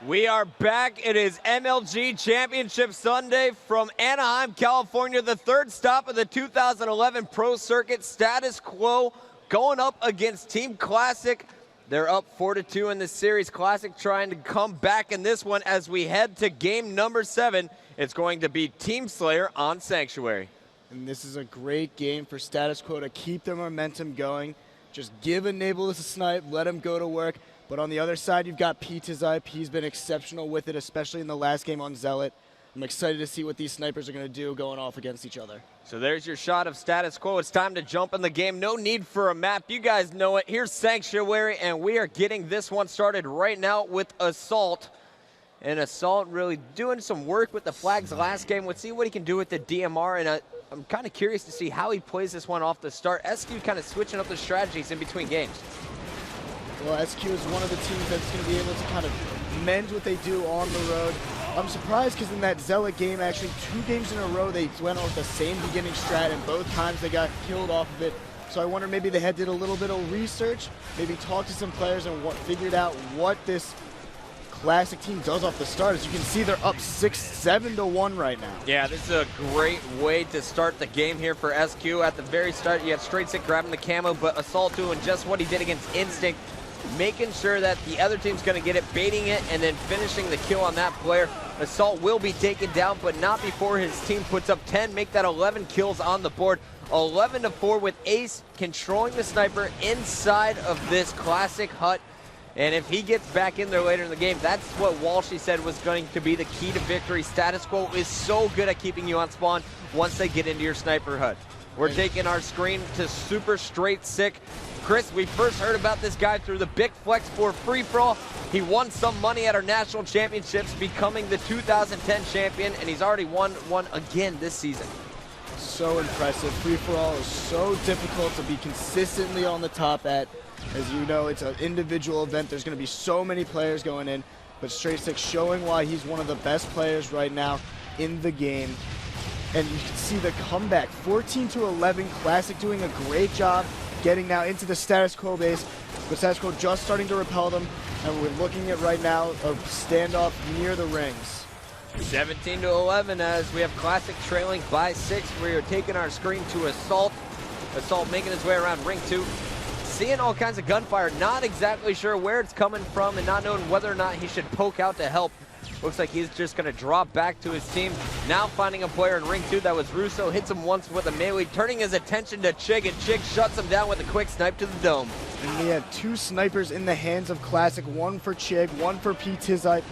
We are back. It is MLG Championship Sunday from Anaheim, California. The third stop of the 2011 Pro Circuit. Status Quo going up against Team Classic. They're up 4-2 in this series. Classic trying to come back in this one as we head to game number 7. It's going to be Team Slayer on Sanctuary. And this is a great game for Status Quo to keep their momentum going. Just give Enable this a snipe, let him go to work. But on the other side, you've got P2Zype. He's been exceptional with it, especially in the last game on Zealot. I'm excited to see what these snipers are going to do going off against each other. So there's your shot of Status Quo. It's time to jump in the game. No need for a map. You guys know it. Here's Sanctuary, and we are getting this one started right now with Assault. And Assault really doing some work with the flags last game. Let's see what he can do with the DMR, and I'm kind of curious to see how he plays this one off the start. SQ kind of switching up the strategies in between games. Well, SQ is one of the teams that's going to be able to kind of mend what they do on the road. I'm surprised because in that Zealot game, actually 2 games in a row, they went on with the same beginning strat, and both times they got killed off of it. So I wonder maybe they did a little bit of research, maybe talked to some players and figured out what this Classic team does off the start. As you can see, they're up 7-1 right now. Yeah, this is a great way to start the game here for SQ. At the very start, you have Straight Sick grabbing the camo, but Assault doing just what he did against Instinct, making sure that the other team's going to get it, baiting it, and then finishing the kill on that player. Assault will be taken down, but not before his team puts up 10, make that 11 kills on the board. 11-4 with Ace controlling the sniper inside of this Classic hut. And if he gets back in there later in the game, that's what Walshy said was going to be the key to victory. Status Quo is so good at keeping you on spawn once they get into your sniper hut. We're taking our screen to Super Straight Sick. Chris, we first heard about this guy through the Big Flex 4 free-for-all. He won some money at our national championships, becoming the 2010 champion, and he's already won one again this season. So impressive. Free-for-all is so difficult to be consistently on the top at. As you know, it's an individual event. There's going to be so many players going in, but Straight Six showing why he's one of the best players right now in the game. And you can see the comeback, 14-11, Classic doing a great job getting now into the Status Quo base, but Status Quo just starting to repel them, and we're looking at right now a standoff near the rings. 17-11 as we have Classic trailing by 6. We are taking our screen to Assault. Assault making his way around ring 2. Seeing all kinds of gunfire, not exactly sure where it's coming from and not knowing whether or not he should poke out to help. Looks like he's just going to drop back to his team. Now finding a player in ring 2, that was Russo, hits him once with a melee, turning his attention to Chig, and Chig shuts him down with a quick snipe to the dome. And we had 2 snipers in the hands of Classic, one for Chig, one for P2Zype.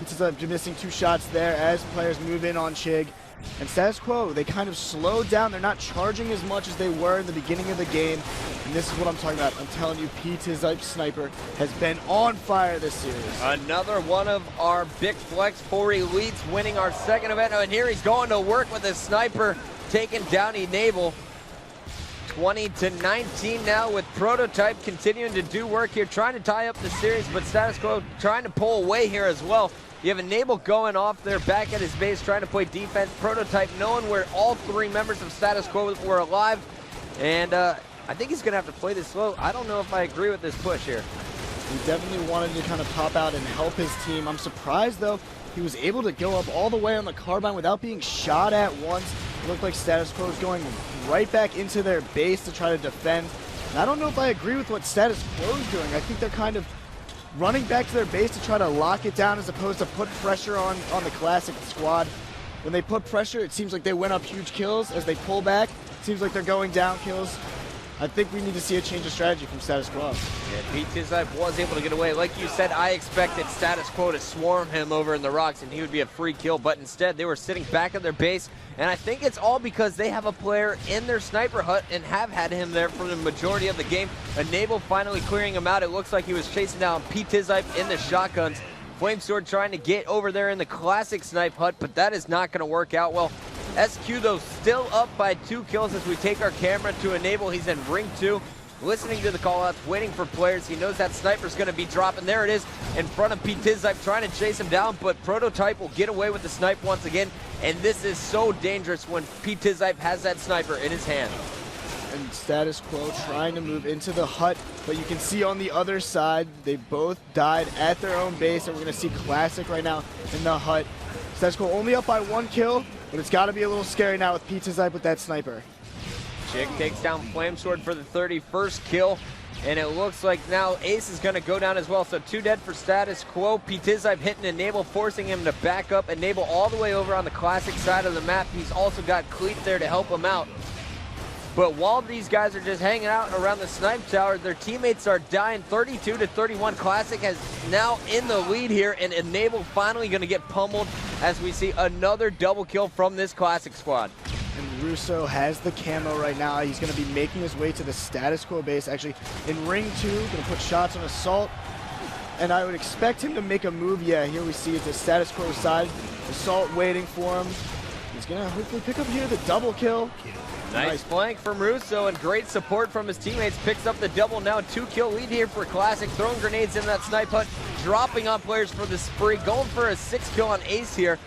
P2Zype missing 2 shots there as players move in on Chig. And Status Quo, they kind of slowed down. They're not charging as much as they were in the beginning of the game. And this is what I'm talking about. I'm telling you, P2Zype Sniper has been on fire this series. Another one of our Big Flex 4 elites winning our second event. And here he's going to work with his sniper, taking down Enable. 20-19 now with Prototype continuing to do work here, trying to tie up the series, but Status Quo trying to pull away here as well. You have Enable going off there back at his base, trying to play defense. Prototype knowing where all 3 members of Status Quo were alive. And I think he's going to have to play this slow. I don't know if I agree with this push here. He definitely wanted to kind of pop out and help his team. I'm surprised, though, he was able to go up all the way on the carbine without being shot at once. It looked like Status Quo was going right back into their base to try to defend. And I don't know if I agree with what Status Quo is doing. I think they're kind of running back to their base to try to lock it down as opposed to put pressure on the Classic squad. When they put pressure, it seems like they win up huge kills. As they pull back, it seems like they're going down kills. I think we need to see a change of strategy from Status Quo. Yeah, P2Zype was able to get away. Like you said, I expected Status Quo to swarm him over in the rocks and he would be a free kill, but instead they were sitting back at their base. And I think it's all because they have a player in their sniper hut and have had him there for the majority of the game. Enable finally clearing him out. It looks like he was chasing down P2Zype in the shotguns. Flamesword trying to get over there in the Classic snipe hut, but that is not going to work out well. SQ, though, still up by 2 kills as we take our camera to Enable. He's in ring 2, listening to the call-outs, waiting for players. He knows that sniper's going to be dropping. There it is in front of P2Zype, trying to chase him down, but Prototype will get away with the snipe once again. And this is so dangerous when P2Zype has that sniper in his hand. and Status Quo trying to move into the hut, but you can see on the other side, they both died at their own base, and we're going to see Classic right now in the hut. Status Quo only up by 1 kill, but it's got to be a little scary now with Pizza Zype with that sniper. Chig takes down Flamesword for the 31st kill, and it looks like now Ace is going to go down as well. So 2 dead for Status Quo. Pizza hitting Enable, forcing him to back up. Enable all the way over on the Classic side of the map. He's also got Cleat there to help him out. But while these guys are just hanging out around the snipe tower, their teammates are dying 32-31. Classic is now in the lead here, and Enable finally going to get pummeled as we see another double kill from this Classic squad. And Russo has the camo right now. He's going to be making his way to the Status Quo base. Actually, in ring 2, going to put shots on Assault. And I would expect him to make a move. Yeah, here we see it, the Status Quo side. Assault waiting for him. He's going to hopefully pick up here the double kill. Nice flank from Russo and great support from his teammates. Picks up the double, now 2-kill lead here for Classic. Throwing grenades in that snipe hut, dropping on players for the spree. Going for a 6-kill on Ace here.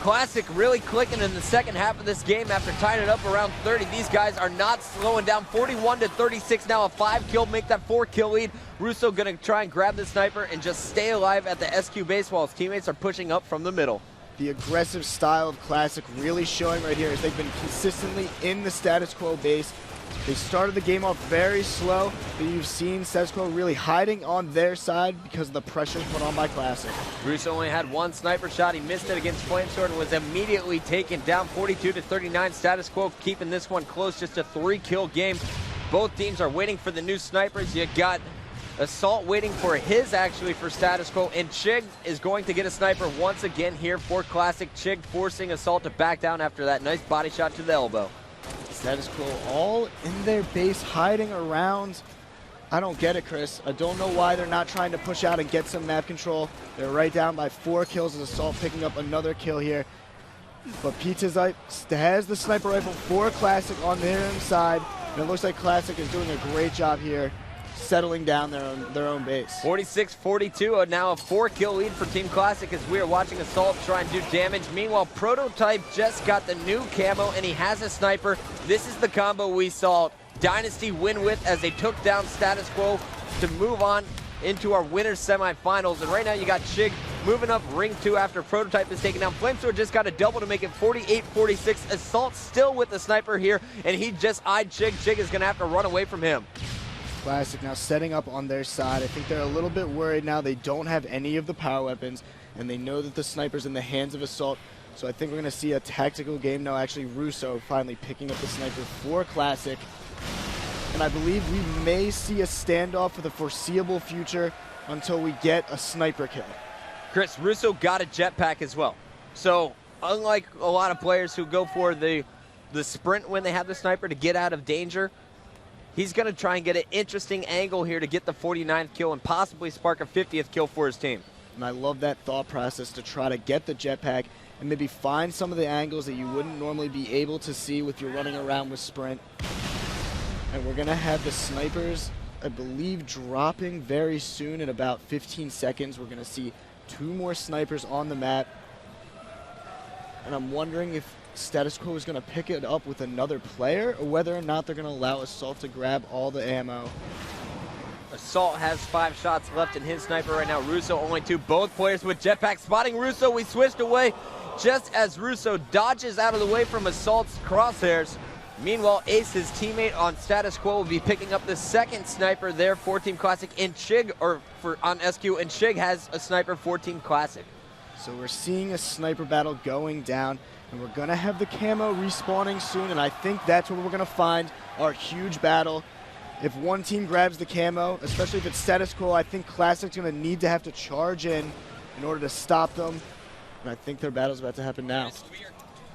Classic really clicking in the second half of this game after tying it up around 30. These guys are not slowing down. 41-36 now, a 5-kill, make that 4-kill lead. Russo gonna try and grab the sniper and just stay alive at the SQ base while his teammates are pushing up from the middle. The aggressive style of Classic really showing right here as they've been consistently in the Status Quo base. They started the game off very slow, but you've seen Status Quo really hiding on their side because of the pressure put on by Classic. Russo only had 1 sniper shot. He missed it against Flamesword and was immediately taken down 42-39. Status Quo keeping this one close, just a 3-kill game. Both teams are waiting for the new snipers. You got Assault waiting for his, actually, for Status Quo, and Chig is going to get a sniper once again here for Classic. Chig forcing Assault to back down after that nice body shot to the elbow. Status Quo all in their base, hiding around. I don't get it, Chris. I don't know why they're not trying to push out and get some map control. They're right down by 4 kills as Assault picking up another kill here. But Pizza Zype has the sniper rifle for Classic on their inside, and it looks like Classic is doing a great job here settling down their own base. 46-42, now a 4-kill lead for Team Classic as we are watching Assault try and do damage. Meanwhile, Prototype just got the new camo and he has a sniper. This is the combo we saw Dynasty win with as they took down Status Quo to move on into our winners semifinals. And right now you got Chig moving up ring 2 after Prototype is taken down. Flamesword just got a double to make it 48-46. Assault still with the sniper here, and he just eyed Chig. Chig is gonna have to run away from him. Classic now setting up on their side. I think they're a little bit worried now. They don't have any of the power weapons, and they know that the sniper's in the hands of Assault. So I think we're going to see a tactical game now. Actually, Russo finally picking up the sniper for Classic. And I believe we may see a standoff for the foreseeable future until we get a sniper kill. Chris, Russo got a jetpack as well. So unlike a lot of players who go for the sprint when they have the sniper to get out of danger, he's going to try and get an interesting angle here to get the 49th kill and possibly spark a 50th kill for his team. And I love that thought process to try to get the jetpack and maybe find some of the angles that you wouldn't normally be able to see if you're running around with sprint. And we're going to have the snipers, I believe, dropping very soon in about 15 seconds. We're going to see 2 more snipers on the map. And I'm wondering if Status Quo is going to pick it up with another player, or whether or not they're going to allow Assault to grab all the ammo. Assault has 5 shots left in his sniper right now. Russo only 2. Both players with jetpacks. Spotting Russo, we switched away just as Russo dodges out of the way from Assault's crosshairs. Meanwhile, Ace, his teammate on Status Quo, will be picking up the 2nd sniper there for Team Classic. And Chig, on SQ, and Chig has a sniper for Team Classic. So we're seeing a sniper battle going down, and we're going to have the camo respawning soon, and I think that's where we're going to find our huge battle. If one team grabs the camo, especially if it's Status Quo, I think Classic's going to need to have to charge in order to stop them, and I think their battle's about to happen now.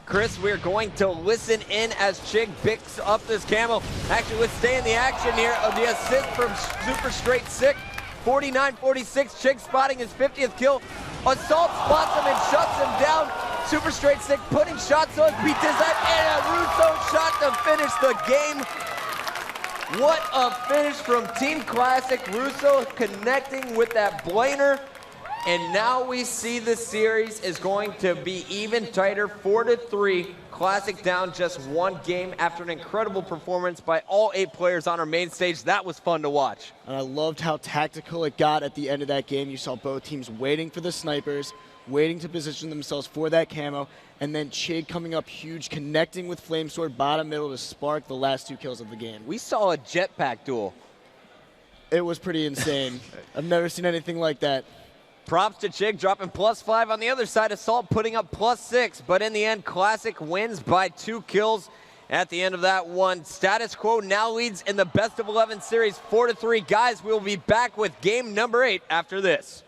Chris, we're going to listen in as Chig picks up this camo. Actually, let's stay in the action here of the assist from Super Straight Sick. 49-46, Chig spotting his 50th kill. Assault spots him and shuts him down. Super Straight Sick putting shots on Pizza Zype, and a Russo shot to finish the game. What a finish from Team Classic. Russo connecting with that blainer. And now we see the series is going to be even tighter, 4-3. Classic down just one game after an incredible performance by all 8 players on our main stage. That was fun to watch. And I loved how tactical it got at the end of that game. You saw both teams waiting for the snipers, waiting to position themselves for that camo, and then Chig coming up huge, connecting with Flamesword bottom middle to spark the last 2 kills of the game. We saw a jetpack duel. It was pretty insane. I've never seen anything like that. Props to Chig dropping +5 on the other side. Assault putting up +6, but in the end, Classic wins by 2 kills at the end of that one. Status Quo now leads in the best of 11 series 4-3. Guys, we'll be back with game number 8 after this.